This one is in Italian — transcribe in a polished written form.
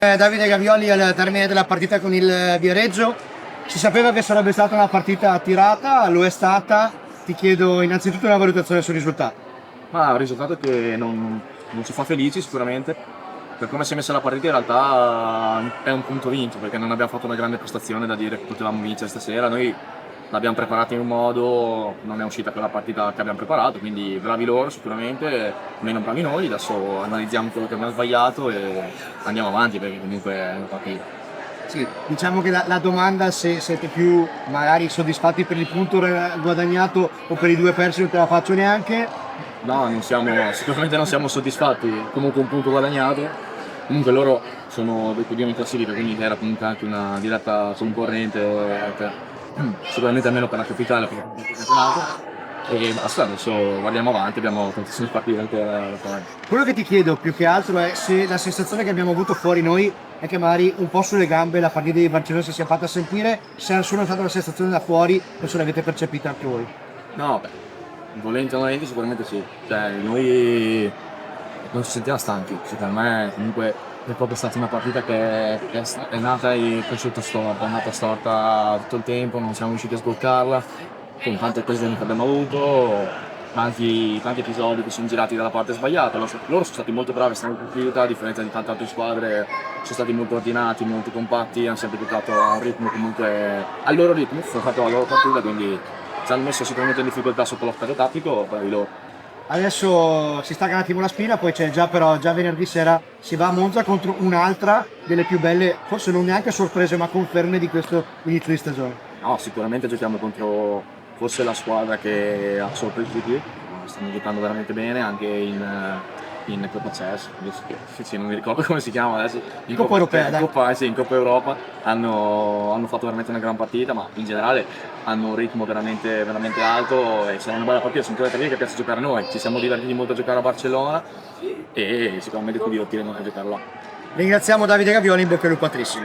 Davide Gavioli al termine della partita con il Viareggio, si sapeva che sarebbe stata una partita tirata, lo è stata. Ti chiedo innanzitutto una valutazione sul risultato. Ma è un risultato che non ci fa felici sicuramente. Per come si è messa la partita in realtà è un punto vinto, perché non abbiamo fatto una grande prestazione da dire che potevamo vincere stasera. Noi l'abbiamo preparata in un modo, non è uscita quella partita che abbiamo preparato, quindi bravi loro sicuramente, meno bravi noi. Adesso analizziamo quello che abbiamo sbagliato e andiamo avanti, perché comunque è una partita. Sì, diciamo che la domanda se siete più magari soddisfatti per il punto guadagnato o per i due persi non te la faccio neanche. No, sicuramente non siamo soddisfatti, comunque un punto guadagnato. Comunque loro sono dei cugini in classifica, quindi era comunque anche una diretta concorrente, sicuramente almeno per la capitale, per il campionato. E basta, adesso guardiamo avanti, abbiamo tantissime partite ancora da fare. Quello che ti chiedo più che altro è se la sensazione che abbiamo avuto fuori noi è che magari un po' sulle gambe la partita di Barcellona si sia fatta sentire, se è solo stata una sensazione da fuori o se l'avete percepita anche voi. No, beh, volenti o nolenti sicuramente sì. Cioè, noi non ci sentiamo stanchi. Secondo me comunque è proprio stata una partita che è nata e cresciuta storta, è nata storta tutto il tempo, non siamo riusciti a sbloccarla, con tante occasioni che abbiamo avuto, tanti episodi che sono girati dalla parte sbagliata. Loro sono stati molto bravi, stanno in partita, a differenza di tante altre squadre, sono stati molto ordinati, molto compatti, hanno sempre giocato a un ritmo comunque al loro ritmo, hanno fatto la loro partita, quindi ci hanno messo sicuramente in difficoltà sotto l'aspetto tattico, bravi loro. Adesso si stacca un attimo la spina, poi c'è già però già venerdì sera si va a Monza contro un'altra delle più belle, forse non neanche sorprese ma conferme di questo inizio di stagione. No, sicuramente giochiamo contro forse la squadra che ha sorpreso di più, stanno giocando veramente bene anche in Coppa CES, sì, non mi ricordo come si chiama adesso, in Coppa Europea, dai. Sì, in Coppa Europa hanno fatto veramente una gran partita, ma in generale hanno un ritmo veramente alto e sarà una bella partita, sono quelle partite che piace giocare a noi, ci siamo divertiti molto a giocare a Barcellona e sicuramente più divertiremo anche a giocare là. Ringraziamo Davide Gavioli, in bocca al lupo a Trissimo.